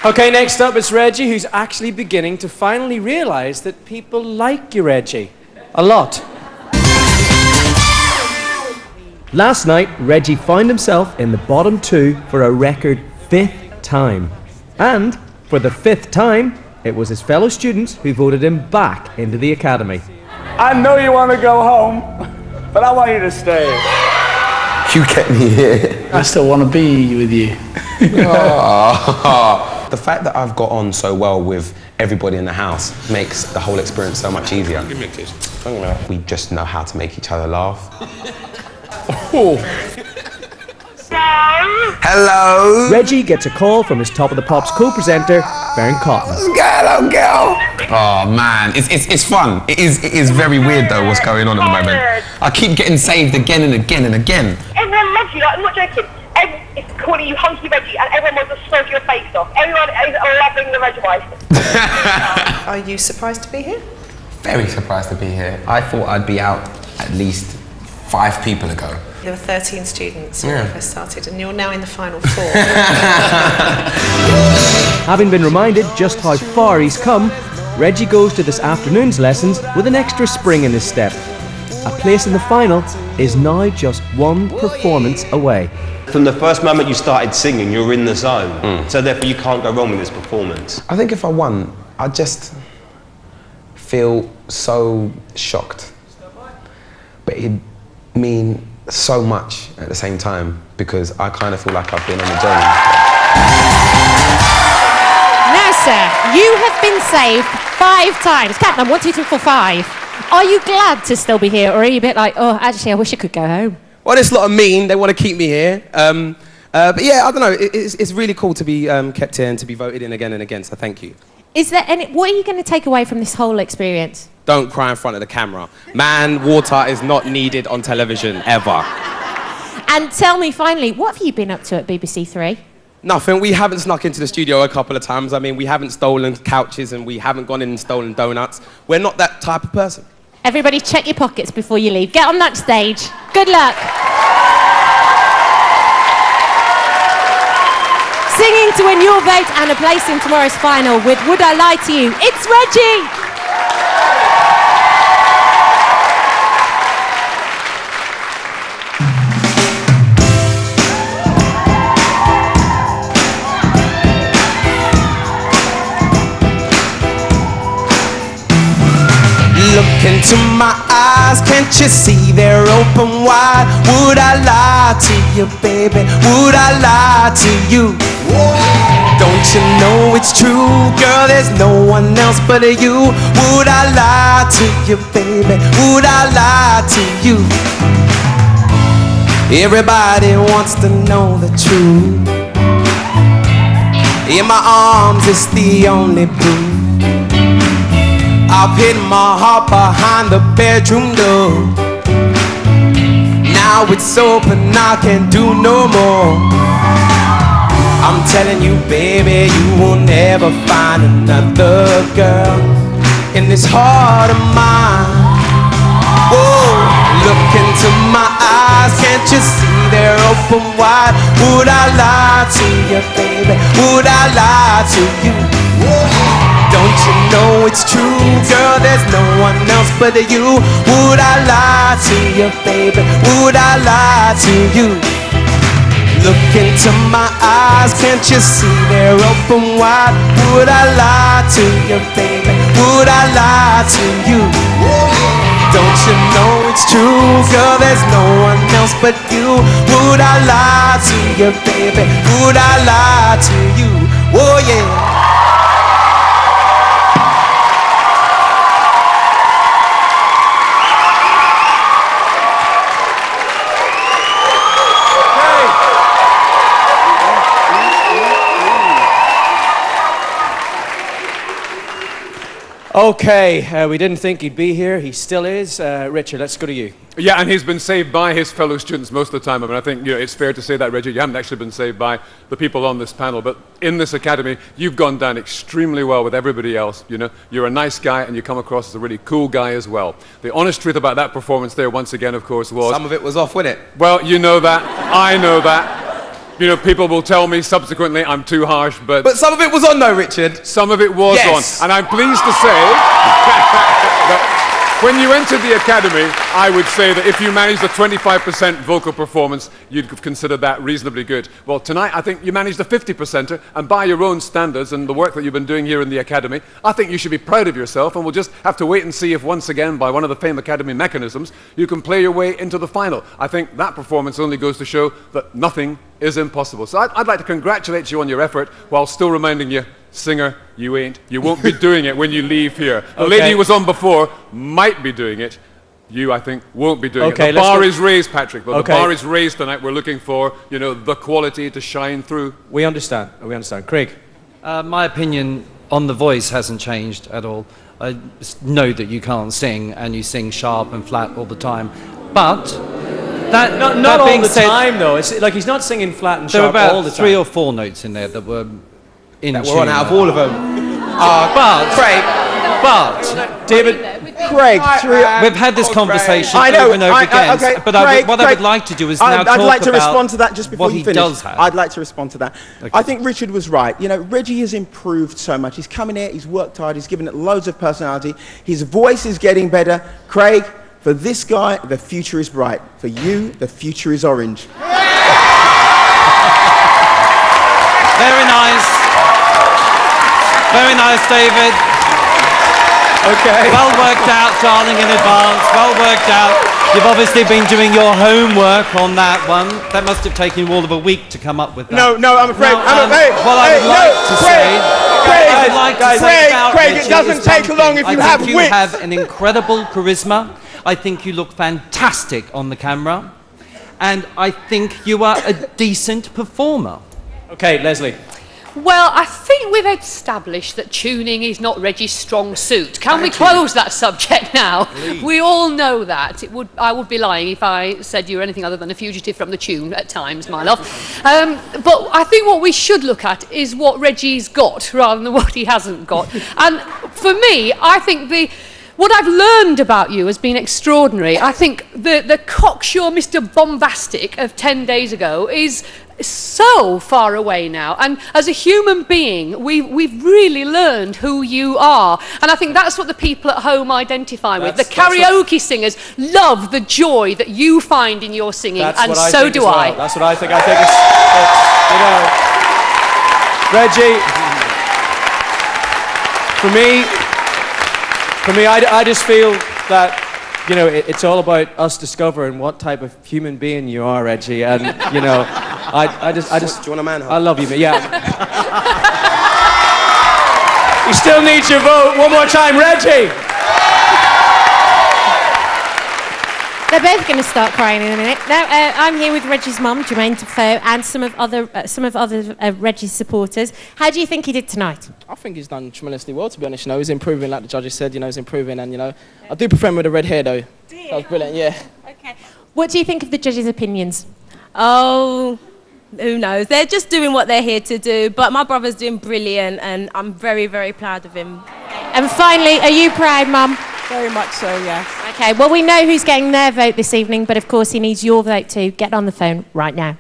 Okay, next up is Reggie, who's actually beginning to finally realise that people like you, Reggie. A lot. Last night, Reggie found himself in the bottom two for a record 5th time. And for the 5th time, it was his fellow students who voted him back into the academy. I know you want to go home, but I want you to stay. You get me here. I still want to be with you. The fact that I've got on so well with everybody in the house makes the whole experience so much easier. Give me a kiss. We just know how to make each other laugh. Hello? Reggie gets a call from his Top of the Pops co-presenter, Baron Cotton. Let's go, girl. Oh man, it's fun. It is very weird though what's going on at the moment. I keep getting saved again and again and again. Everyone loves you, like, I'm not joking. Everyone is calling you Hunky Reggie and everyone wants to smoke your face off. Everyone is loving the Reggie wife. Are you surprised to be here? Very surprised to be here. I thought I'd be out at least 5 people ago. There were 13 students when I first started, and you're now in the final 4. Having been reminded just how far he's come, Reggie goes to this afternoon's lessons with an extra spring in his step. A place in the final is now just one performance away. From the first moment you started singing, you're in the zone. So therefore you can't go wrong with this performance. I think if I won, I'd just feel so shocked. But it'd mean so much at the same time because I kind of feel like I've been on a journey. Now, sir, you have been saved 5 times. Captain, 1, 2, 3, 4, 5. Are you glad to still be here, or are you a bit like, oh, actually, I wish I could go home? Well, this lot of mean. They want to keep me here. But yeah, I don't know. It's really cool to be kept here and to be voted in again and again. So thank you. Is there any? What are you going to take away from this whole experience? Don't cry in front of the camera. Man, water is not needed on television ever. And tell me, finally, what have you been up to at BBC Three? Nothing. We haven't snuck into the studio a couple of times. I mean, we haven't stolen couches and we haven't gone in and stolen donuts. We're not that type of person. Everybody check your pockets before you leave. Get on that stage. Good luck. Singing to win your vote and a place in tomorrow's final with Would I Lie to You? It's Reggie! Look into my eyes, can't you see they're open wide? Would I lie to you, baby? Would I lie to you? Don't you know it's true, girl, there's no one else but you. Would I lie to you, baby? Would I lie to you? Everybody wants to know the truth. In my arms it's the only proof. I've hidden my heart behind the bedroom door. Now it's open, I can't do no more. I'm telling you, baby, you will never find another girl in this heart of mine. Whoa, look into my eyes, can't you see they're open wide? Would I lie to you, baby? Would I lie to you? Don't you know it's true, girl, there's no one else but you. Would I lie to you, baby? Would I lie to you? Look into my eyes, can't you see they're open wide? Would I lie to you, baby? Would I lie to you? Don't you know it's true, girl, there's no one else but you. Would I lie to you, baby? Would I lie to you? Oh yeah. Okay, we didn't think he'd be here. He still is. Richard, let's go to you. Yeah, and he's been saved by his fellow students most of the time. I mean, I think it's fair to say that, Reggie, you haven't actually been saved by the people on this panel, but in this academy, you've gone down extremely well with everybody else. You know, you're a nice guy, and you come across as a really cool guy as well. The honest truth about that performance there, once again, of course, was... Some of it was off, wasn't it? Well, you know that. I know that. people will tell me subsequently I'm too harsh, but some of it was on though, Richard. some of it was Yes. on. And I'm pleased to say that when you entered the academy, I would say that if you managed a 25% vocal performance, you'd consider that reasonably good. Well, tonight I think you managed a 50%er, and by your own standards and the work that you've been doing here in the academy, I think you should be proud of yourself, and we'll just have to wait and see if once again, by one of the famed academy mechanisms, you can play your way into the final. I think that performance only goes to show that nothing is impossible. So I'd like to congratulate you on your effort, while still reminding you, singer, you ain't. You won't be doing it when you leave here. The lady who was on before might be doing it. You, I think, won't be doing it. The bar is raised, Patrick. Well, the bar is raised tonight. We're looking for, the quality to shine through. We understand. Craig? My opinion on the voice hasn't changed at all. I know that you can't sing, and you sing sharp and flat all the time. But Not all the time, though. It's like he's not singing flat and sharp all the time. There were about 3 or 4 notes in there that were in tune. We're on out of all of them. David, Craig, we've had this conversation over and over again. But what I would like to do is now talk about I'd like to respond to that just before you finish. Does have. I'd like to respond to that. Okay. I think Richard was right. Reggie has improved so much. He's come in here, he's worked hard, he's given it loads of personality. His voice is getting better. Craig, for this guy, the future is bright. For you, the future is orange. Very nice. Very nice, David. okay. Well worked out, darling, in advance. Well worked out. You've obviously been doing your homework on that one. That must have taken you all of a week to come up with that. No, I'm afraid. Craig, it doesn't take long if you have wit. You have an incredible charisma. I think you look fantastic on the camera. And I think you are a decent performer. Okay, Leslie. Well, I think we've established that tuning is not Reggie's strong suit. Can we close that subject now? Please. We all know that. I would be lying if I said you were anything other than a fugitive from the tune at times, my love. But I think what we should look at is what Reggie's got rather than what he hasn't got. And for me, I think what I've learned about you has been extraordinary. I think the cocksure Mr. Bombastic of 10 days ago is so far away now, and as a human being we've really learned who you are, and I think that's what the people at home identify with. The karaoke singers love the joy that you find in your singing, and so do I. That's what I think. I think it's Reggie, for me I just feel that it's all about us discovering what type of human being you are, Reggie, and I just Do you want a man hug? I love you, man. Yeah. You still need your vote. One more time, Reggie. They're both going to start crying in a minute. Now, I'm here with Reggie's mum, Jermaine Defoe, and some of other Reggie's supporters. How do you think he did tonight? I think he's done tremendously well, to be honest. He's improving, like the judges said. He's improving, and I do prefer him with the red hair, though. That was brilliant. Yeah. Okay. What do you think of the judges' opinions? Oh, who knows? They're just doing what they're here to do. But my brother's doing brilliant, and I'm very, very proud of him. And finally, are you proud, Mum? Very much so, yes. Okay, well, we know who's getting their vote this evening, but of course he needs your vote too. Get on the phone right now.